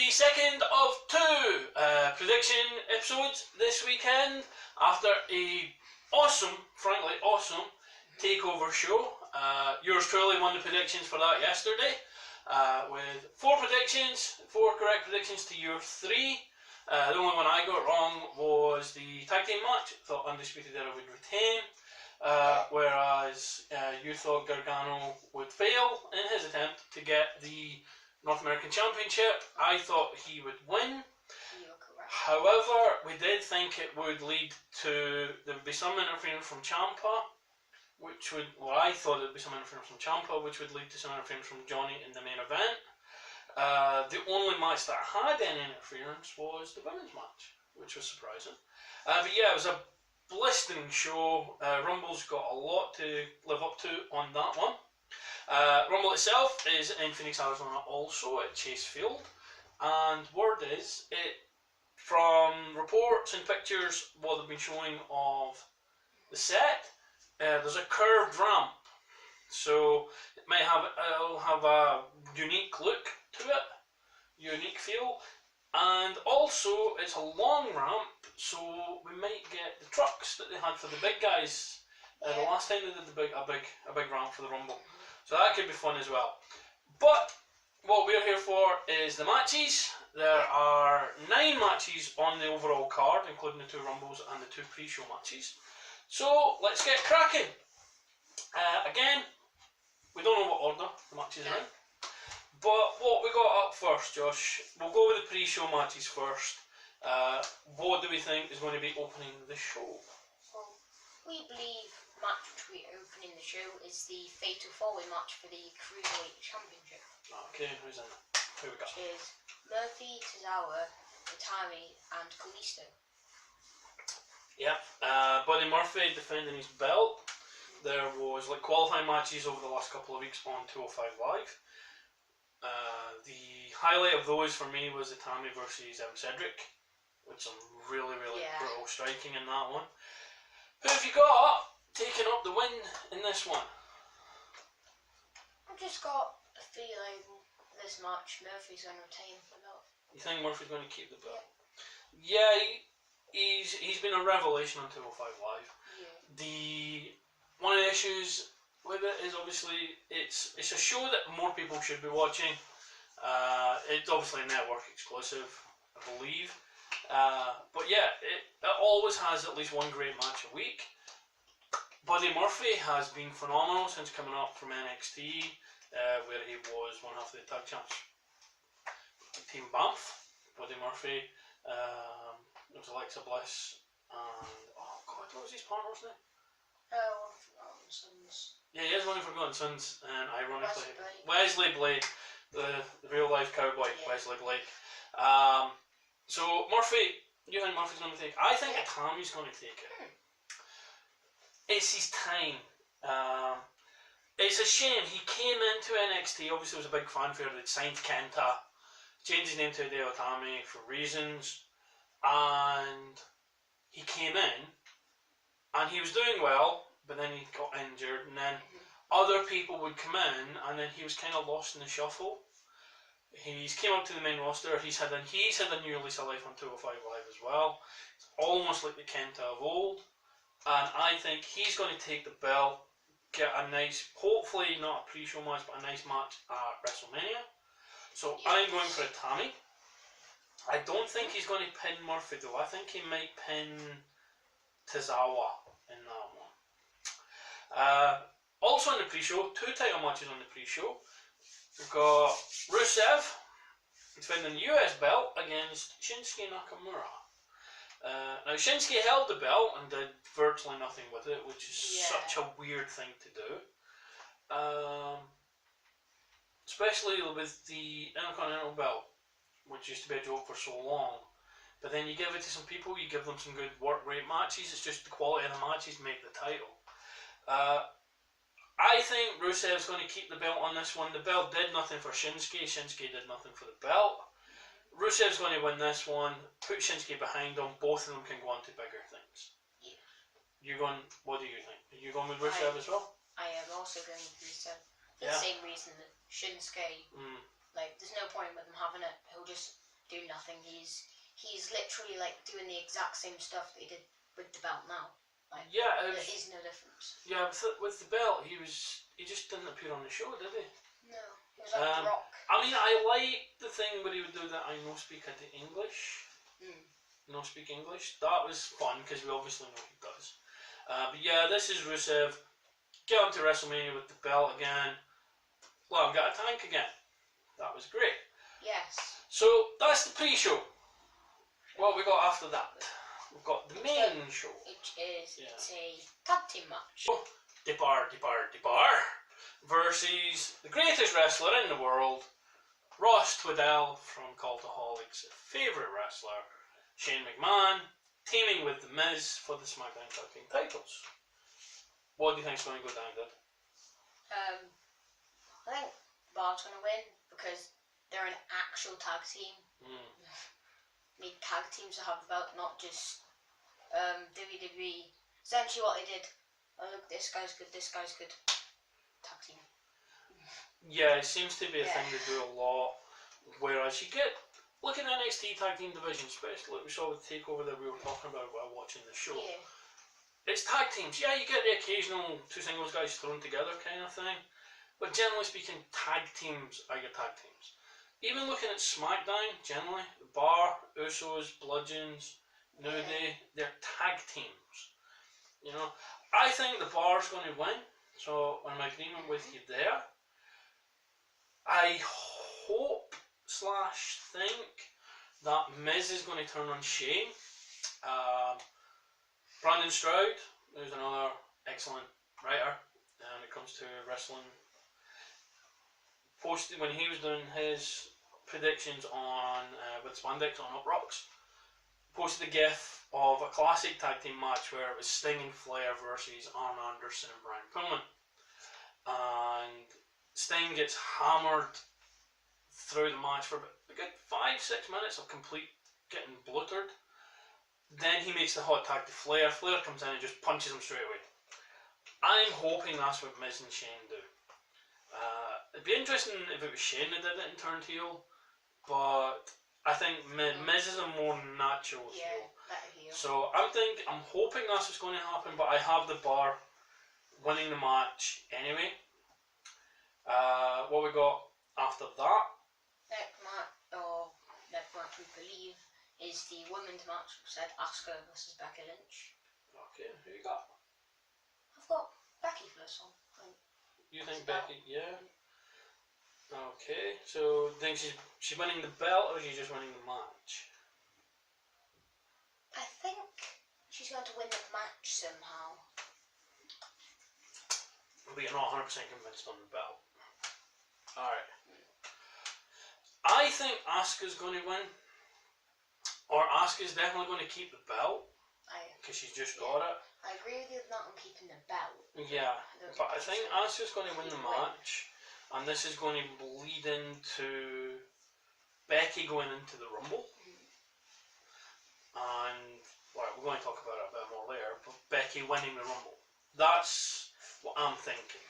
the second of two prediction episodes this weekend after a frankly awesome Takeover show. Yours truly won the predictions for that yesterday with 4 predictions, 4 correct predictions to your 3. The only one I got wrong was the tag team match. I thought Undisputed Era would retain, whereas you thought Gargano would fail in his attempt to get the North American Championship. I thought he would win. However, we did think it would lead to, there would be some interference from Ciampa, which would, well, I thought there would be some interference from Ciampa, which would lead to some interference from Johnny in the main event. The only match that had any interference was the women's match, which was surprising. But yeah, it was a blistering show. Rumble's got a lot to live up to on that one. Rumble itself is in Phoenix, Arizona also at Chase Field, and word is, from reports and pictures what they've been showing of the set, there's a curved ramp, so it'll have a unique look to it, unique feel, and also it's a long ramp, so we might get the trucks that they had for the big guys the last time they did a big ramp for the Rumble. So that could be fun as well. But what we're here for is the matches. There are 9 matches on the overall card, including the 2 Rumbles and the 2 pre-show matches. So let's get cracking. Again, we don't know what order the matches are in. But what we got up first, Josh, we'll go with the pre-show matches first. What do we think is going to be opening the show? Well, we believe match which we opening the show is the Fatal 4-Way match for the Cruiserweight Championship. Okay, who's in it? Who we got? Which is Murphy, Tozawa, Itami and Kalisto. Yep, Buddy Murphy defending his belt. There was qualifying matches over the last couple of weeks on 205 Live. The highlight of those for me was Itami versus Cedric, with some really brutal striking in that one. Who have you got taking up the win in this one? I've just got a feeling this match Murphy's going to retain the belt. You think Murphy's going to keep the belt? Yeah, he's been a revelation on 205 Live. Yeah. One of the issues with it is obviously it's a show that more people should be watching. It's obviously a network exclusive, I believe. But yeah, it always has at least one great match a week. Buddy Murphy has been phenomenal since coming up from NXT, where he was one half of the tag champs. Team Banff, Buddy Murphy, there was Alexa Bliss, and oh god, what was his partner's name? One of Forgotten Sons. Yeah, he has one of Forgotten Sons, and ironically, Wesley Blake, the real life cowboy, Wesley Blake. So Murphy, you think Murphy's going to take it? I think Itami's going to take it. It's his time. It's a shame. He came into NXT, obviously there was a big fanfare, they'd signed Kenta, changed his name to Hideo Itami for reasons, and he came in, and he was doing well, but then he got injured, and then other people would come in, and then he was kind of lost in the shuffle. He's came up to the main roster, he's had a new lease of life on 205 Live as well. It's almost like the Kenta of old. And I think he's going to take the belt, get a nice, hopefully not a pre-show match, but a nice match at WrestleMania. So I'm going for Itami. I don't think he's going to pin Murphy though. I think he might pin Tozawa in that one. Also on the pre-show, 2 title matches on the pre-show. We've got Rusev defending the US belt against Shinsuke Nakamura. Now Shinsuke held the belt and did virtually nothing with it, which is such a weird thing to do. Especially with the Intercontinental belt, which used to be a joke for so long. But then you give it to some people, you give them some good work rate matches, it's just the quality of the matches make the title. I think Rusev's going to keep the belt on this one. The belt did nothing for Shinsuke, Shinsuke did nothing for the belt. Rusev's going to win this one, put Shinsuke behind him, both of them can go on to bigger things. Yeah. What do you think? Are you going with Rusev as well? I am also going with Rusev. For the same reason that Shinsuke, there's no point with him having it. He'll just do nothing. He's literally like doing the exact same stuff that he did with the belt now. Like, yeah, there is no difference. Yeah, with the belt, he just didn't appear on the show, did he? No, it was like Brock. I mean, I like the thing where he would do that. I no speak into English. No speak English. That was fun because we obviously know he does. But yeah, this is Rusev. Get him to WrestleMania with the belt again. Let him get a tank again. That was great. Yes. So that's the pre-show. What we got after that? We've got the main show. Which is it's a tag team match. Depar versus the greatest wrestler in the world, Ross Tweddell from Cultaholic's favourite wrestler, Shane McMahon, teaming with The Miz for the SmackDown Tag Team titles. What do you think is going to go down, Dad? I think Bar's going to win because they're an actual tag team. Need tag teams to have the belt, not just WWE. Essentially what they did, oh look, this guy's good, tag team. Yeah, it seems to be a thing they do a lot, whereas you get, look at the NXT tag team division, especially like we saw with Takeover that we were talking about while watching the show. Yeah. It's tag teams. Yeah, you get the occasional two singles guys thrown together kind of thing, but generally speaking, tag teams are your tag teams. Even looking at SmackDown, generally, the Bar, Usos, Bludgeons, New Day, they're tag teams. You know, I think the Bar's going to win, so I'm in agreement with you there. I hope / think that Miz is going to turn on Shane. Brandon Stroud, who's another excellent writer when it comes to wrestling, posted when he was doing his predictions on with Spandex on Up Rocks, posted a gif of a classic tag team match where it was Sting and Flair versus Arn Anderson and Brian Pillman, and Sting gets hammered through the match for a good 5-6 minutes of complete getting bluttered. Then he makes the hot tag to Flair. Flair comes in and just punches him straight away. I'm hoping that's what Miz and Shane do. It'd be interesting if it was Shane that did it and turned heel, but I think Miz is a more natural heel. So I'm hoping that's what's going to happen, but I have the Bar winning the match anyway. What we got after that? Next match we believe is the women's match. We said Asuka versus Becky Lynch. Okay, who you got? I've got Becky for this one. You think Becky? Yeah. Okay, so think she's winning the belt or she's just winning the match? I think she's going to win the match somehow. But you're not 100% convinced on the belt. Alright. I think Asuka's going to win. Or Asuka's definitely going to keep the belt. Because she's just got it. I agree with you not on keeping the belt. Yeah, but I think Asuka's going to win the match. And this is going to lead into Becky going into the Rumble. And well, we're going to talk about it a bit more later, but Becky winning the Rumble. That's what I'm thinking.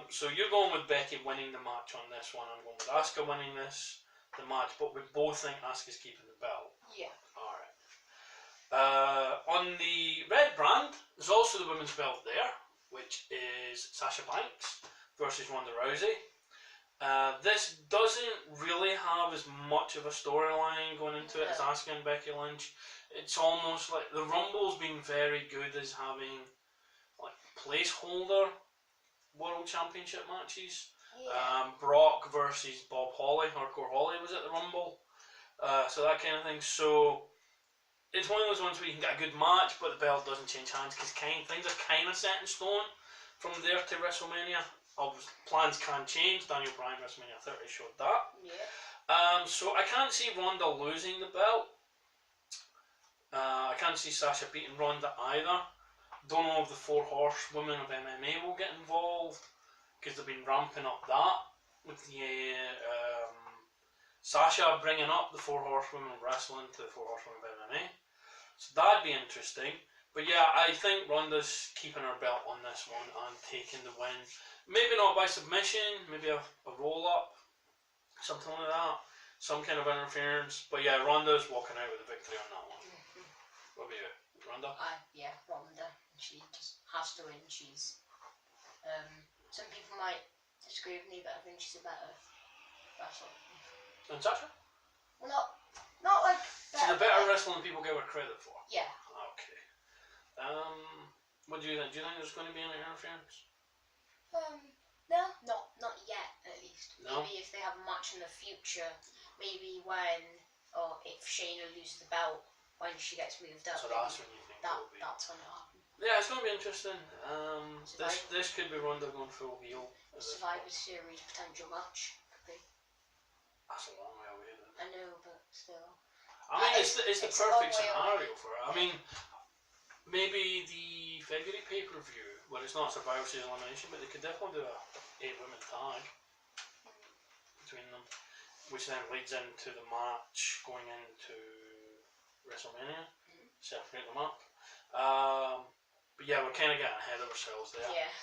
So you're going with Becky winning the match on this one. I'm going with Asuka winning the match, but we both think Asuka's keeping the belt. Yeah. Alright. On the red brand, there's also the women's belt there, which is Sasha Banks versus Ronda Rousey. This doesn't really have as much of a storyline going into it as Asuka and Becky Lynch. It's almost like the Rumble's been very good as having like placeholder World Championship matches. Yeah. Brock versus Bob Holly, Hardcore Holly was at the Rumble. So that kind of thing. So it's one of those ones where you can get a good match, but the belt doesn't change hands because things are kind of set in stone from there to WrestleMania. Plans can change. Daniel Bryan WrestleMania 30 showed that. Yeah. So I can't see Ronda losing the belt. I can't see Sasha beating Ronda either. Don't know if the 4 horsewomen of MMA will get involved because they've been ramping up that with the Sasha bringing up the 4 horsewomen of wrestling to the 4 horsewomen of MMA. So that'd be interesting. But yeah, I think Ronda's keeping her belt on this one and taking the win. Maybe not by submission, maybe a roll-up, something like that. some kind of interference. But yeah, Ronda's walking out with the victory on that one. What about you? Ronda? Yeah, Ronda. She just has to win. She's some people might disagree with me, but I think she's a better wrestler. And Sasha? Well, not like She's a better wrestler than people give her credit for. Yeah. Okay. What do you think? Do you think there's going to be any interference? No, not yet at least. No? Maybe if they have a match in the future, maybe when or if Shayna loses the belt when she gets moved up. So that's when you think it'll be. That's when it'll happen. Yeah, it's going to be interesting. This could be Ronda going full heel. Survivor Series potential match could be. That's a long way away. Then. I know, but still. I mean, it's the perfect scenario for it. I mean, maybe the February pay-per-view, where it's not Survivor Series elimination, but they could definitely do a 8-women tag between them, which then leads into the match going into WrestleMania. Separate them up. But yeah, we're kind of getting ahead of ourselves there. Yeah.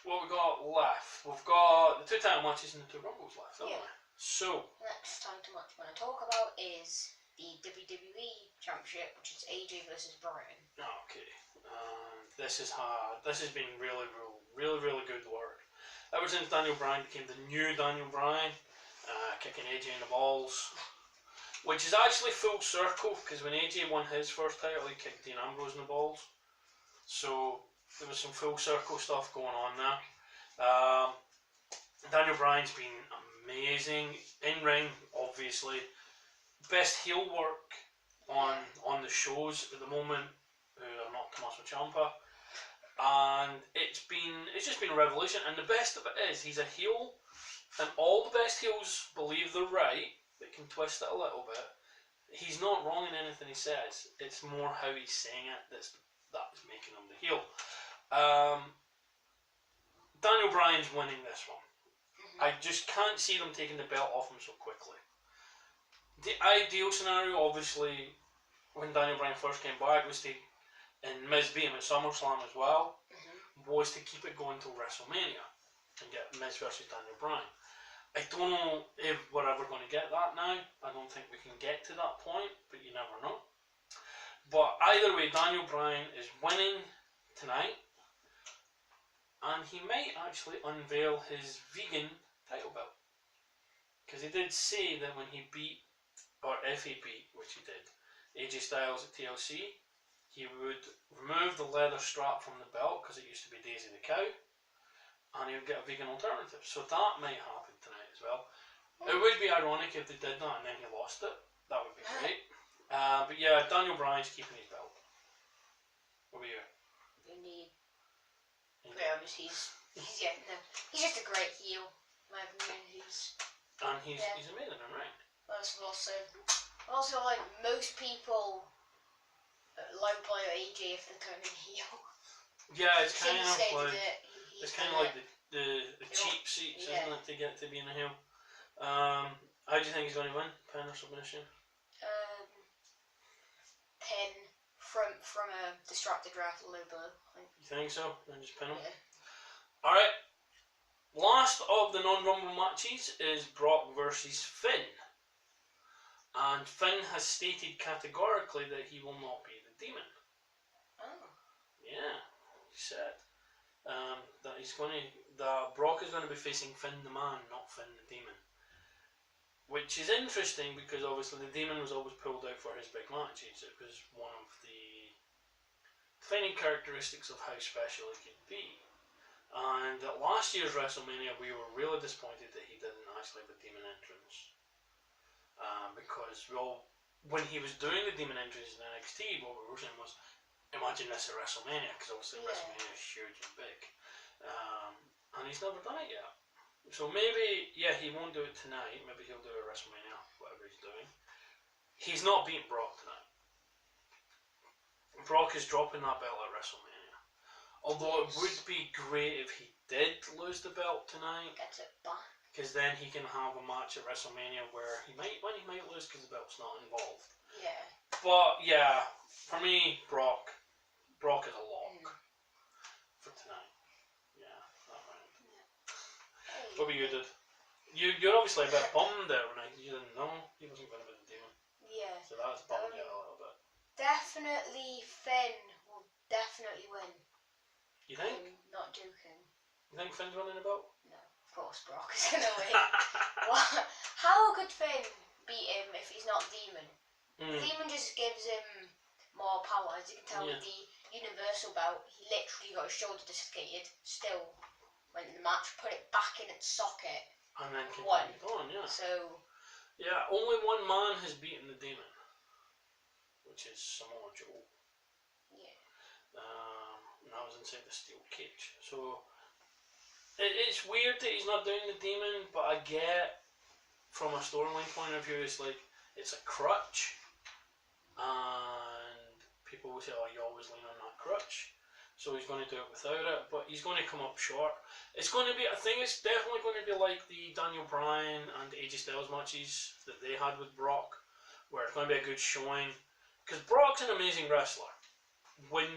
What we got left? We've got the 2 title matches and the 2 Rumbles left, haven't we? So, next title match I'm going to talk about is the WWE Championship, which is AJ versus Bryan. okay. This is hard. This has been really good work. Ever since Daniel Bryan became the new Daniel Bryan, kicking AJ in the balls, which is actually full circle, because when AJ won his first title, he kicked Dean Ambrose in the balls. So there was some full circle stuff going on there. Daniel Bryan's been amazing in ring, obviously. Best heel work on the shows at the moment, who are not Tommaso Ciampa, and it's just been a revolution. And the best of it is he's a heel, and all the best heels believe they're right. They can twist it a little bit. He's not wrong in anything he says. It's more how he's saying it that's making him the heel. Daniel Bryan's winning this one. I just can't see them taking the belt off him so quickly. The ideal scenario, obviously, when Daniel Bryan first came back, was to, and Miz beat him at SummerSlam as well, was to keep it going till WrestleMania and get Miz versus Daniel Bryan. I don't know if we're ever going to get that now. I don't think we can get to that point, but you never know. But either way, Daniel Bryan is winning tonight, and he might actually unveil his vegan title belt. Because he did say that when he beat, or if he beat, which he did, AJ Styles at TLC, he would remove the leather strap from the belt, because it used to be Daisy the Cow, and he would get a vegan alternative. So that might happen tonight as well. It would be ironic if they did that and then he lost it. That would be great. But yeah, Daniel Bryan's keeping his belt. What about you? Indeed. He's just a great heel. My opinion, he's amazing, right? Also, like most people like by AJ if they're turning heel. Yeah, it's kind of like It's kind of like the cheap seats, isn't it, to get to being a heel? How do you think he's going to win? Pin or submission? Pin from a distracted wrestler low blow. You think so? Then just pin him. Yeah. All right. Last of the non-Rumble matches is Brock versus Finn, and Finn has stated categorically that he will not be the Demon. Oh. Yeah, he said. That Brock is going to be facing Finn the Man, not Finn the Demon. Which is interesting because obviously the Demon was always pulled out for his big matches. It was one of the defining characteristics of how special he could be. And at last year's WrestleMania we were really disappointed that he didn't actually have a Demon entrance. Because when he was doing the Demon entrance in NXT, what we were saying was, imagine this at WrestleMania, because obviously WrestleMania is huge and big. And he's never done it yet. So maybe, he won't do it tonight. Maybe he'll do it at WrestleMania, whatever he's doing. He's not beating Brock tonight. Brock is dropping that belt at WrestleMania. Although it would be great if he did lose the belt tonight. Gets it back. Because then he can have a match at WrestleMania where he might lose because the belt's not involved. Yeah. But yeah, for me, Brock is a lock for tonight. Yeah, that round. Yeah. What about you, dude? You're obviously a bit bummed there when you didn't know he wasn't going to be the demon. Yeah. So that's bummed you a little bit. Definitely Finn will definitely win. You think? I'm not joking. You think Finn's winning the belt? No, of course Brock is going to win. What? How could Finn beat him if he's not Demon? Demon just gives him more power. As you can tell with the Universal belt, he literally got his shoulder dislocated, still went in the match, put it back in its socket, and then won. continued on, yeah. So... Yeah, only one man has beaten the Demon, which is Samoa Joe. Yeah. And that was inside the steel cage. So it's weird that he's not doing the Demon, but I get from a storyline point of view, it's like it's a crutch, and people will say, "Oh, you always lean on that crutch." So he's going to do it without it, but he's going to come up short. It's going to be, I think it's definitely going to be like the Daniel Bryan and AJ Styles matches that they had with Brock, where it's going to be a good showing. Because Brock's an amazing wrestler. When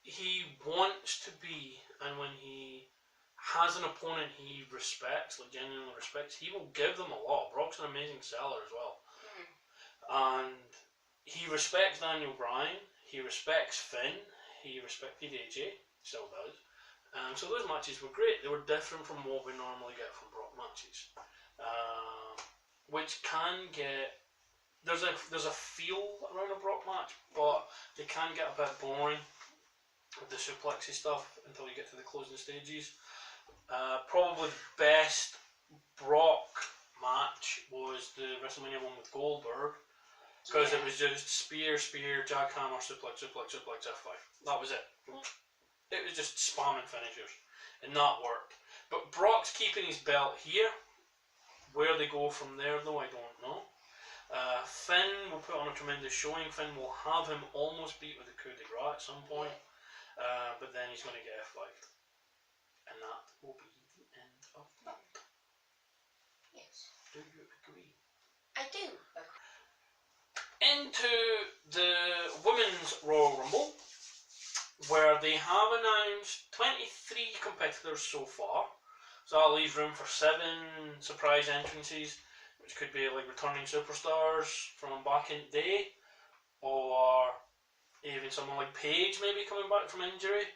he wants to be, and when he has an opponent he respects, like genuinely respects, he will give them a lot. Brock's an amazing seller as well. And he respects Daniel Bryan, he respects Finn, he respected AJ, still does. So those matches were great. They were different from what we normally get from Brock matches, which can get there's a feel around a Brock match, but they can get a bit boring with the suplexy stuff until you get to the closing stages. Probably the best Brock match was the WrestleMania one with Goldberg, because it was just spear, jackhammer, suplex, F5. That was it. It was just spamming finishers, and that worked. But Brock's keeping his belt here. Where they go from there, though, I don't know. Finn will put on a tremendous showing. Finn will have him almost beat with a coup de grace at some point, but then he's going to get F5'd. And that will be the end of that. Yes. Do you agree? I do. Into the Women's Royal Rumble, where they have announced 23 competitors so far. So that leaves room for 7 surprise entrances, which could be like returning superstars from back in the day, or even someone like Paige maybe coming back from injury.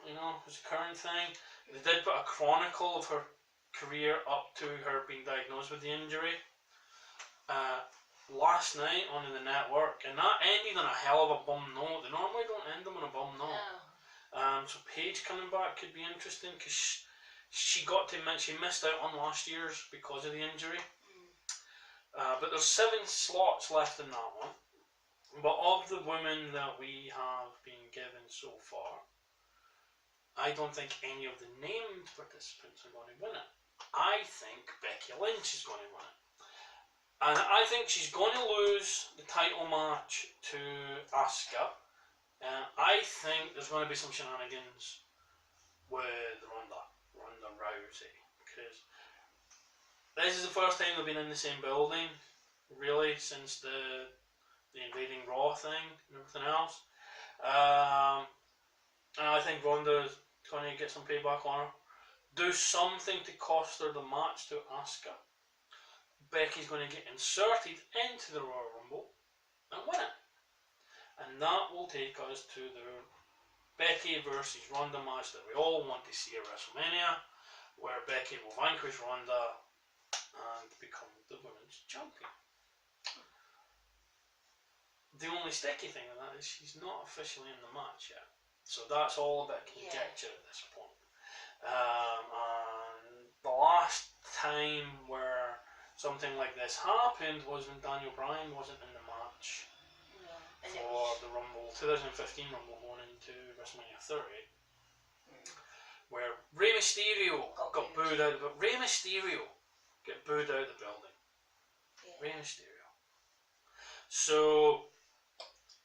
You know, it's a current thing. They did put a chronicle of her career up to her being diagnosed with the injury last night on the network, and that ended on a hell of a bum note. They normally don't end them on a bum note. So Paige coming back could be interesting, because she missed out on last year's because of the injury. But there's 7 slots left in that one. But of the women that we have been given so far, I don't think any of the named participants are going to win it. I think Becky Lynch is going to win it. And I think she's going to lose the title match to Asuka. I think there's going to be some shenanigans with Ronda Rousey, because this is the first time they've been in the same building, really, since the invading Raw thing and everything else. And I think Ronda's going to get some payback on her. Do something to cost her the match to Asuka. Becky's going to get inserted into the Royal Rumble and win it. And that will take us to the Becky versus Ronda match that we all want to see at WrestleMania, where Becky will vanquish Ronda and become the women's champion. The only sticky thing in that is she's not officially in the match yet. So that's all a bit conjecture at this point. And the last time where something like this happened was when Daniel Bryan wasn't in the match for the Rumble, 2015 Rumble going into WrestleMania 30, where Rey Mysterio got booed out, but Rey Mysterio got booed out of the building. Rey Mysterio. So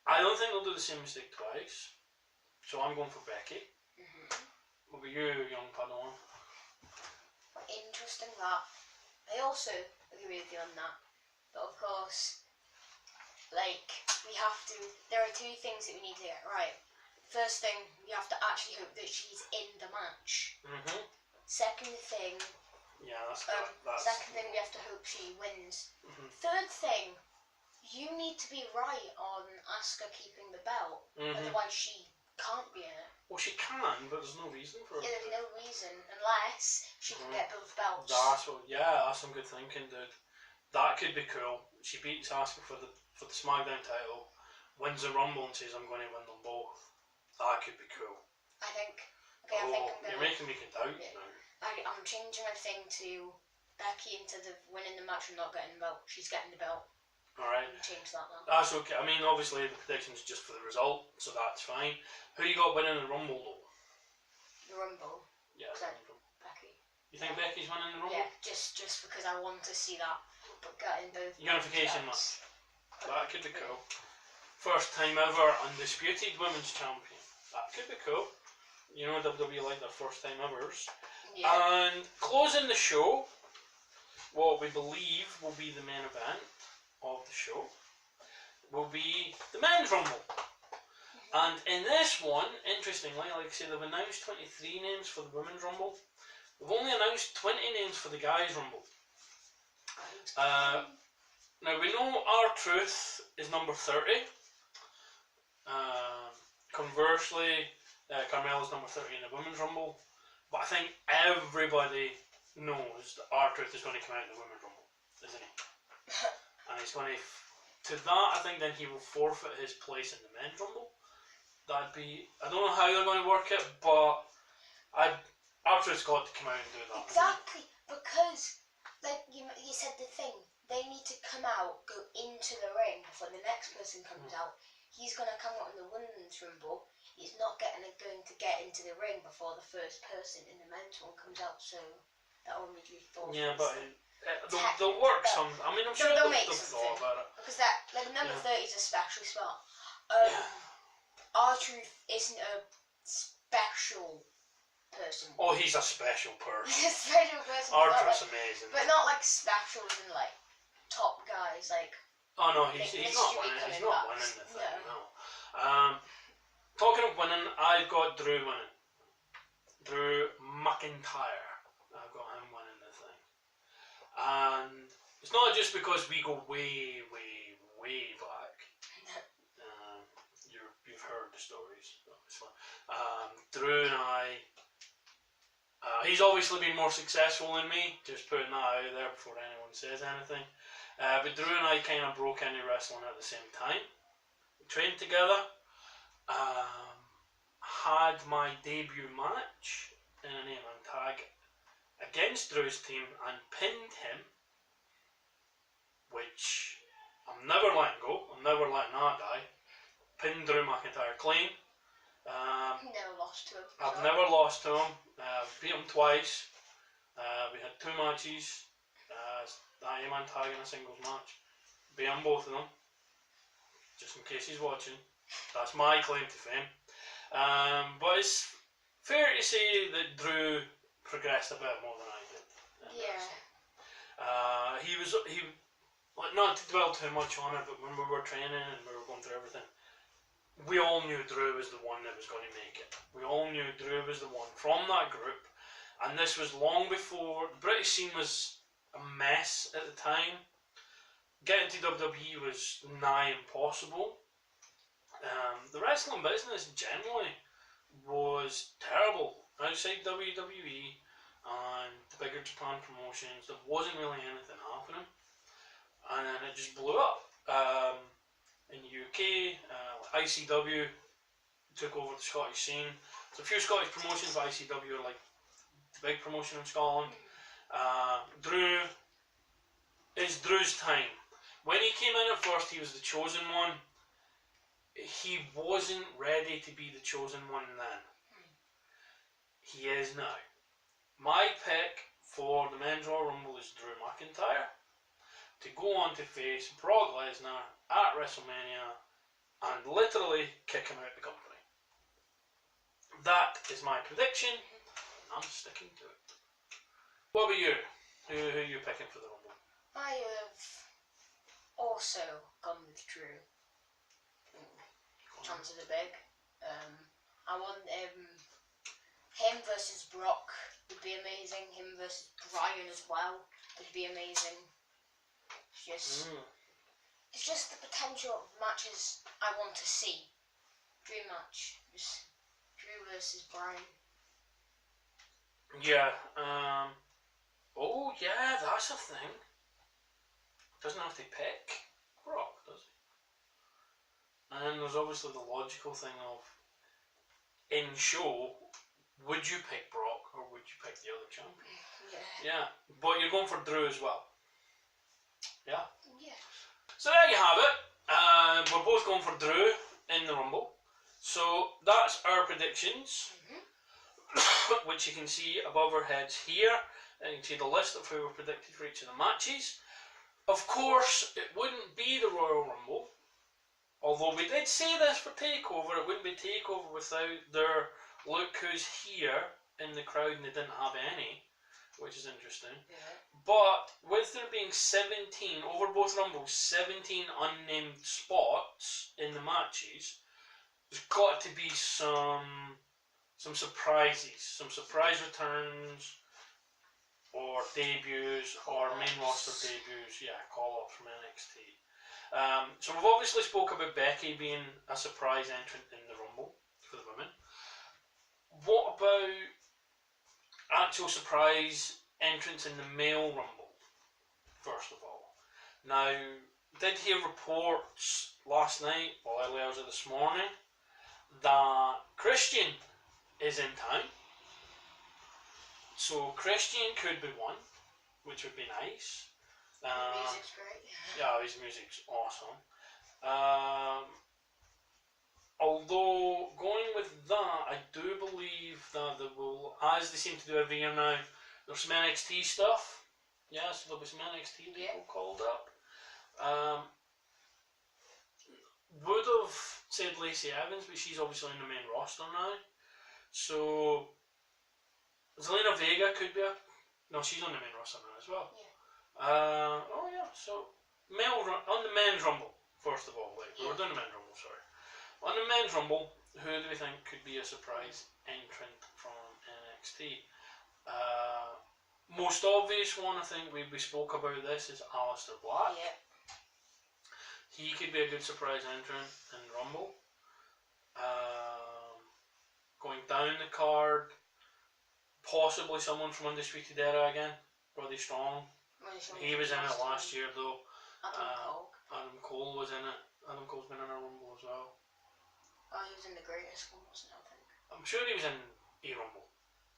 I don't think they'll do the same mistake twice. So I'm going for Becky. What about you, young Padawan? Interesting that. I also agree with you on that. But of course, like, there are 2 things that we need to get right. First thing, we have to actually hope that she's in the match. Second thing, Yeah, that's Second thing, we have to hope she wins. Mm-hmm. Third thing, you need to be right on Asuka keeping the belt. Mm-hmm. Otherwise, she can't be in it. Well, she can, but there's no reason for it. Yeah, there's no reason unless she can get both belts. That's some good thinking, dude. That could be cool. She beats Asuka for the SmackDown title, wins the Rumble, and says, "I'm going to win them both." That could be cool. I think I'm gonna. You're making me doubt now. I'm changing my thing to Becky instead of winning the match and not getting the belt. She's getting the belt. Alright. Change that now. That's okay. I mean, obviously the prediction's just for the result, so that's fine. Who you got winning the Rumble though? The Rumble. Yeah. Becky. You think Becky's winning the Rumble? Yeah, just because I want to see that. But getting both. Unification match. That could be cool. First time ever undisputed women's champion. That could be cool. You know, WWE like their first time evers. Yeah. And closing the show, what we believe will be the main event of the show will be the men's Rumble. And in this one, interestingly, like I say, they've announced 23 names for the women's Rumble. They've only announced 20 names for the guys' Rumble. Now we know R-Truth is number 30. Conversely, Carmella's number 30 in the women's Rumble. But I think everybody knows that R-Truth is going to come out in the women's Rumble, isn't he? And he's going to that, I think then he will forfeit his place in the men's Rumble. That'd be, I don't know how they're going to work it, but R-Truth's got to come out and do that. Exactly, because like you said the thing, they need to come out, go into the ring before the next person comes out. He's going to come out in the women's Rumble. He's not going to get into the ring before the first person in the men's one comes out, so that will immediately fall. Yeah, but they'll work some. I mean, I'm sure they'll thought about it. Because that, like, number 30 is a special spot. R-Truth isn't a special person. Oh, he's a special person. He's a special person. R-Truth's amazing. But not like special as in like top guys, like. Oh no, he's not winning. He's not winning the thing. No. Talking of winning, I've got Drew winning. Drew McIntyre. I've got him winning the thing. And it's not just because we go way, way, way back. You've heard the stories, obviously. Drew and I, he's obviously been more successful than me, just putting that out there before anyone says anything. But Drew and I kind of broke into wrestling at the same time. We trained together. Had my debut match in an 8-man tag against Drew's team and pinned him, which I'm never letting go. I'm never letting that die. Pinned Drew McIntyre clean. Never lost to him. I've never lost to him. Beat him twice. We had 2 matches. That 8-man tag in a singles match. Beat him both of them. Just in case he's watching. That's my claim to fame. But it's fair to say that Drew progressed a bit more than I did. Yeah. He like, not to dwell too much on it, but when we were training and we were going through everything, we all knew Drew was the one that was going to make it. We all knew Drew was the one from that group, and this was long before the British scene was a mess at the time. Getting to WWE was nigh impossible. The wrestling business generally was terrible outside WWE and the bigger Japan promotions. There wasn't really anything happening, and then it just blew up. In the UK, ICW took over the Scottish scene. There's a few Scottish promotions, but ICW are like the big promotion in Scotland. Drew is Drew's time. When he came in at first, he was the chosen one. He wasn't ready to be the chosen one then. He is now. My pick for the men's Royal Rumble is Drew McIntyre to go on to face Brock Lesnar at WrestleMania and literally kick him out of the company. That is my prediction. I'm sticking to it. What about you? Who are you picking for the Rumble? I have also gone with Drew. Chances are big. I want him versus Brock would be amazing. Him versus Bryan as well would be amazing. It's just the potential of matches I want to see. Dream match. Just Drew versus Bryan. Yeah. Oh yeah, that's a thing. Doesn't have to pick Brock, does he? And then there's obviously the logical thing of, in show, would you pick Brock or would you pick the other champion? Yeah. But you're going for Drew as well. Yeah. So there you have it. We're both going for Drew in the Rumble. So that's our predictions, which you can see above our heads here. And you can see the list of who were predicted for each of the matches. Of course, it wouldn't be the Royal Rumble. Although we did say this for Takeover, it wouldn't be Takeover without their look who's here in the crowd, and they didn't have any, which is interesting. But with there being 17, over both Rumbles, 17 unnamed spots in the matches, there's got to be some surprises, some surprise returns, or debuts, or main roster debuts, call-ups from NXT. So we've obviously spoke about Becky being a surprise entrant in the Rumble for the women. What about actual surprise entrants in the male Rumble, first of all? Now, did hear reports last night, or early hours of this morning, that Christian is in town. So Christian could be one, which would be nice. Music's great. Yeah, his music's awesome. Although, going with that, I do believe that they will, as they seem to do every year now, there's some NXT stuff. Yeah, so there'll be some NXT people called up. Would have said Lacey Evans, but she's obviously in the main roster now. So, Zelina Vega could be no, she's on the main roster now as well. So on the men's Rumble, first of all, we're doing the men's Rumble, sorry. On the men's Rumble, who do we think could be a surprise entrant from NXT? Most obvious one, I think we spoke about this, is Aleister Black. He could be a good surprise entrant in Rumble. Going down the card, possibly someone from Undisputed Era again, Roddy Strong. He was in it last year though. Adam Cole was in it. Adam Cole's been in a Rumble as well. Oh, he was in the greatest one, wasn't he, I think? I'm sure he was in a Rumble.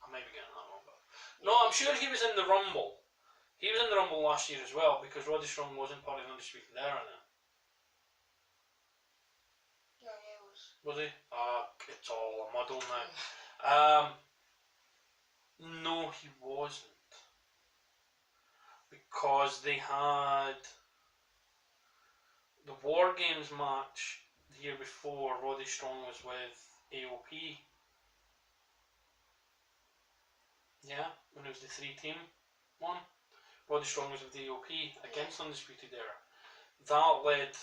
I might be getting that wrong, but no, I'm sure he was in the Rumble. He was in the Rumble last year as well, because Roddy Strong wasn't part of the Undisputed Era then. No, he was. Was he? It's all a muddle now. No, he wasn't. Because they had the War Games match the year before. Roddy Strong was with AOP. Yeah, when it was the 3-team one. Roddy Strong was with the AOP against Undisputed Era. That led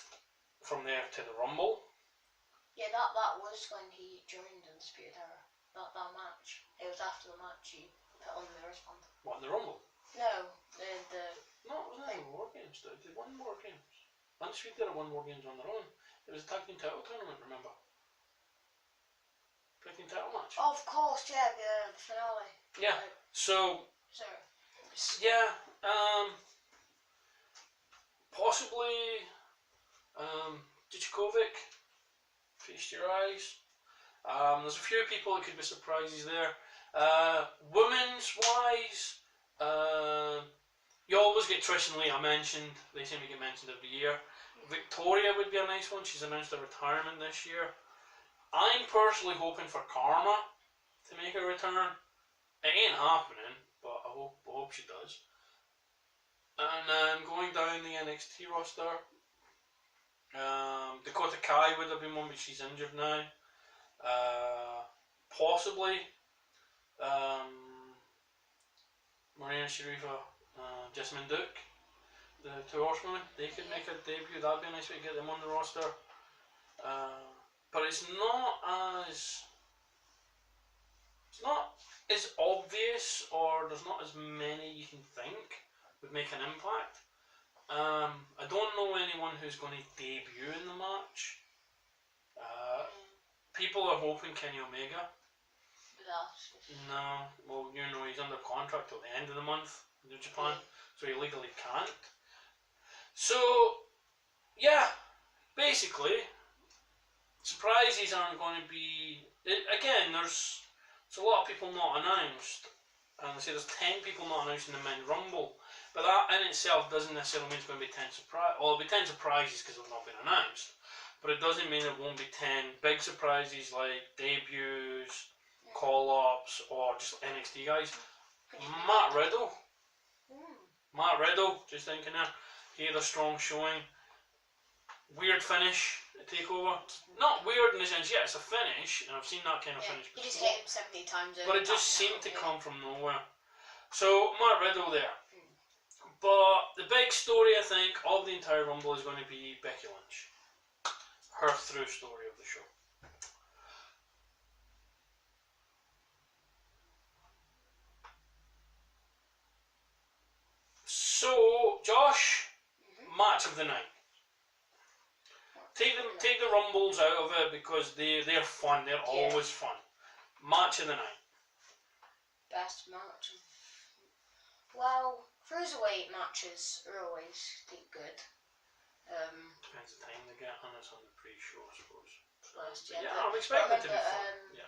from there to the Rumble. Yeah, that was when he joined Undisputed Era. That match. It was after the match he put on the wristband. What, the Rumble? No, the No, it wasn't the War Games. They won War Games. Undisputed Era won War Games on their own. It was a tag team title tournament, remember? Tag team title match. Oh, of course, yeah, the finale. Yeah. So. Sorry. Yeah. Possibly. Djokovic. Feast your eyes. There's a few people that could be surprises there. Women's wise, you always get Trish and Leah mentioned. They seem to get mentioned every year. Victoria would be a nice one. She's announced her retirement this year. I'm personally hoping for Karma to make a return. It ain't happening, but I hope she does. And then going down the NXT roster, Dakota Kai would have been one, but she's injured now. Possibly Marina Sharifa, Jessamine Duke, the two horsewomen, they could make a debut. That'd be a nice way to get them on the roster. But it's not as it's not as obvious, or there's not as many you can think would make an impact. I don't know anyone who's going to debut in the match. People are hoping Kenny Omega. No, well, you know, he's under contract till the end of the month in Japan, so he legally can't. So, yeah, basically, surprises aren't going to be. Again, there's a lot of people not announced, and they say there's 10 people not announced in the men's rumble, but that in itself doesn't necessarily mean it's going to be 10 surprises. Well, it'll be 10 surprises because they've not been announced, but it doesn't mean it won't be 10 big surprises like debuts, call-ups, or just NXT guys. Matt Riddle, just thinking there, he had a strong showing. Weird finish at Takeover. Not weird in the sense, yeah, it's a finish, and I've seen that kind of finish before. You just hit him 70 times over. But it just seemed to come from nowhere. So, Matt Riddle there. But the big story, I think, of the entire Rumble is going to be Becky Lynch. Her through story of the show. So, Josh, match of the night. Take the Rumbles out of it because they're fun. They're always fun. Match of the night. Best match. Well, cruiserweight matches are always good. Depends the time they get on. It's on the pre-show, I suppose. Yeah, I'm expecting it to be fun.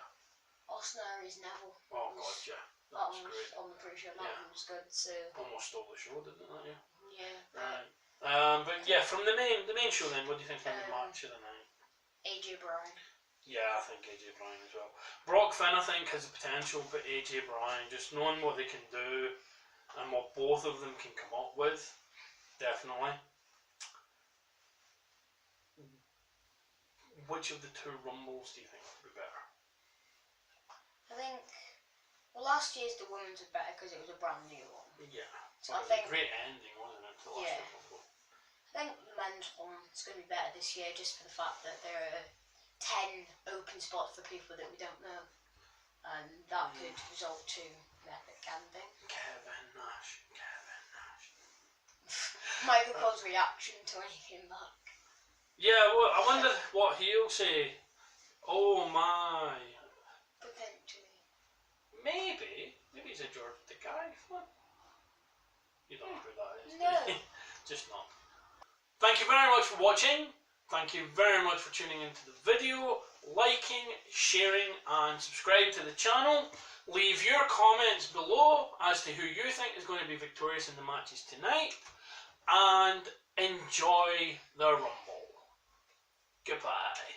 Austin Aries Neville. Oh god, yeah. That was great. On the pre-show. That one was good. So almost stole the show, didn't it? Yeah. Right. But yeah, from the main show then, what do you think of the match of the night? AJ Bryan. Yeah, I think AJ Bryan as well. Brock Finn, I think, has the potential, but AJ Bryan, just knowing what they can do and what both of them can come up with, definitely. Which of the two Rumbles do you think would be better? I think, well, last year's the women's was better because it was a brand new one. Yeah. So I think, a great ending, wasn't it, to last year's Rumble? I think the men's one's going to be better this year just for the fact that there are 10 open spots for people that we don't know, and that could result to an epic ending. Kevin Nash. Michael Cole's reaction to when he came back. Yeah, well, I wonder what he'll say. Oh my. Potentially. Maybe he's a George the guy. You don't know who that is. No. Just not. Thank you very much for watching. Thank you very much for tuning into the video, liking, sharing, and subscribe to the channel. Leave your comments below as to who you think is going to be victorious in the matches tonight, and enjoy the Rumble. Goodbye.